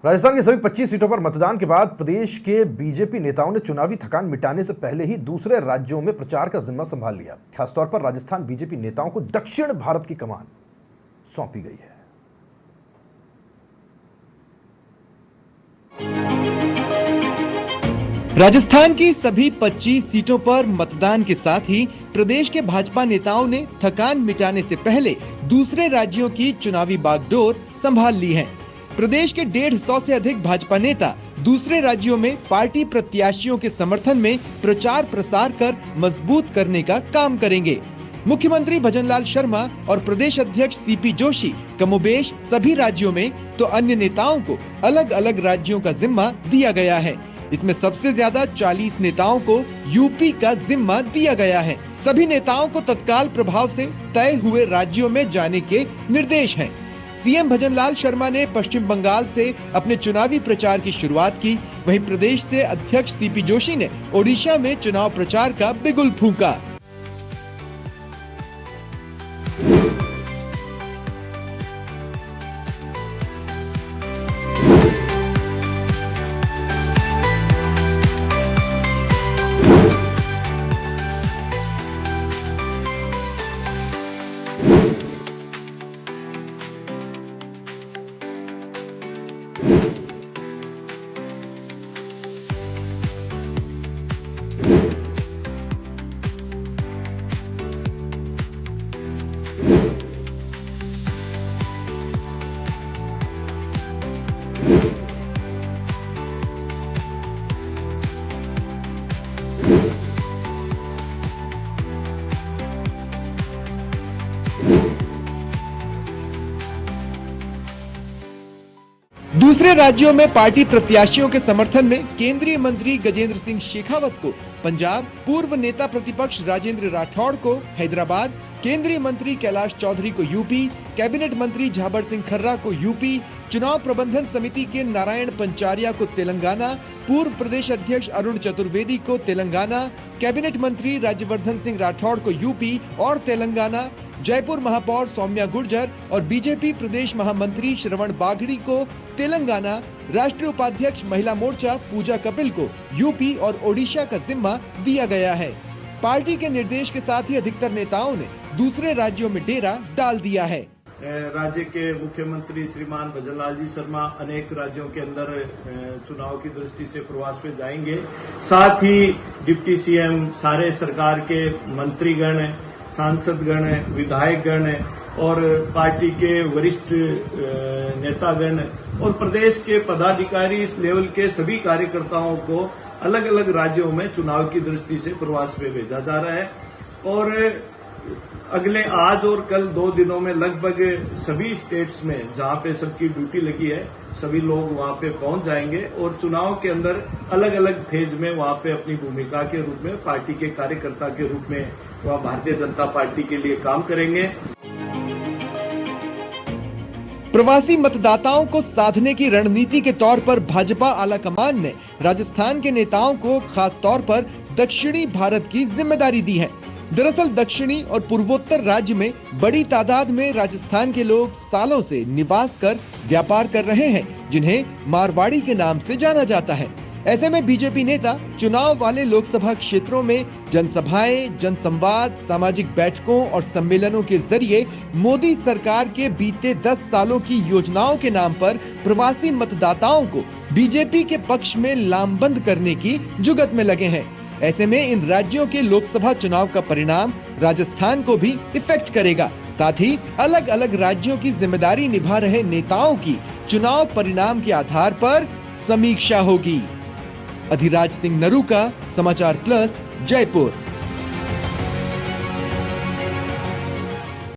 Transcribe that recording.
राजस्थान की सभी 25 सीटों पर मतदान के बाद प्रदेश के बीजेपी नेताओं ने चुनावी थकान मिटाने से पहले ही दूसरे राज्यों में प्रचार का जिम्मा संभाल लिया। खासतौर पर राजस्थान बीजेपी नेताओं को दक्षिण भारत की कमान सौंपी गई है। राजस्थान की सभी 25 सीटों पर मतदान के साथ ही प्रदेश के भाजपा नेताओं ने थकान मिटाने से पहले दूसरे राज्यों की चुनावी बागडोर संभाल ली है। प्रदेश के 150 से अधिक भाजपा नेता दूसरे राज्यों में पार्टी प्रत्याशियों के समर्थन में प्रचार प्रसार कर मजबूत करने का काम करेंगे। मुख्यमंत्री भजनलाल शर्मा और प्रदेश अध्यक्ष सीपी जोशी कमोबेश सभी राज्यों में तो अन्य नेताओं को अलग अलग राज्यों का जिम्मा दिया गया है। इसमें सबसे ज्यादा 40 नेताओं को यूपी का जिम्मा दिया गया है। सभी नेताओं को तत्काल प्रभाव से तय हुए राज्यों में जाने के निर्देश हैं। सीएम भजनलाल शर्मा ने पश्चिम बंगाल से अपने चुनावी प्रचार की शुरुआत की, वहीं प्रदेश से अध्यक्ष सीपी जोशी ने ओडिशा में चुनाव प्रचार का बिगुल फूंका। दूसरे राज्यों में पार्टी प्रत्याशियों के समर्थन में केंद्रीय मंत्री गजेंद्र सिंह शेखावत को पंजाब, पूर्व नेता प्रतिपक्ष राजेंद्र राठौड़ को हैदराबाद, केंद्रीय मंत्री कैलाश चौधरी को यूपी, कैबिनेट मंत्री झाबर सिंह खर्रा को यूपी, चुनाव प्रबंधन समिति के नारायण पंचारिया को तेलंगाना, पूर्व प्रदेश अध्यक्ष अरुण चतुर्वेदी को तेलंगाना, कैबिनेट मंत्री राज्यवर्धन सिंह राठौड़ को यूपी और तेलंगाना, जयपुर महापौर सौम्या गुर्जर और बीजेपी प्रदेश महामंत्री श्रवण बागड़ी को तेलंगाना, राष्ट्रीय उपाध्यक्ष महिला मोर्चा पूजा कपिल को यूपी और ओडिशा का जिम्मा दिया गया है। पार्टी के निर्देश के साथ ही अधिकतर नेताओं ने दूसरे राज्यों में डेरा डाल दिया है। राज्य के मुख्यमंत्री श्रीमान भजनलाल जी शर्मा अनेक राज्यों के अंदर चुनाव की दृष्टि से प्रवास पे जाएंगे। साथ ही डिप्टी सीएम, सारे सरकार के मंत्रीगण, सांसदगण, विधायकगण और पार्टी के वरिष्ठ नेतागण और प्रदेश के पदाधिकारी, इस लेवल के सभी कार्यकर्ताओं को अलग अलग राज्यों में चुनाव की दृष्टि से प्रवास पे भेजा जा रहा है। और अगले आज और कल 2 दिनों में लगभग सभी स्टेट्स में जहां पे सबकी ड्यूटी लगी है, सभी लोग वहां पे पहुंच जाएंगे और चुनाव के अंदर अलग अलग फेज में वहां पे अपनी भूमिका के रूप में, पार्टी के कार्यकर्ता के रूप में वह भारतीय जनता पार्टी के लिए काम करेंगे। प्रवासी मतदाताओं को साधने की रणनीति के तौर पर भाजपा आलाकमान ने राजस्थान के नेताओं को खास तौर पर दक्षिणी भारत की जिम्मेदारी दी है। दरअसल दक्षिणी और पूर्वोत्तर राज्य में बड़ी तादाद में राजस्थान के लोग सालों से निवास कर व्यापार कर रहे हैं, जिन्हें मारवाड़ी के नाम से जाना जाता है। ऐसे में बीजेपी नेता चुनाव वाले लोकसभा क्षेत्रों में जनसभाएं, जनसंवाद, सामाजिक बैठकों और सम्मेलनों के जरिए मोदी सरकार के बीते 10 सालों की योजनाओं के नाम पर प्रवासी मतदाताओं को बीजेपी के पक्ष में लामबंद करने की जुगत में लगे हैं। ऐसे में इन राज्यों के लोकसभा चुनाव का परिणाम राजस्थान को भी इफेक्ट करेगा। साथ ही अलग अलग राज्यों की जिम्मेदारी निभा रहे नेताओं की चुनाव परिणाम के आधार पर समीक्षा होगी। अधिराज सिंह नरूका, समाचार प्लस, जयपुर।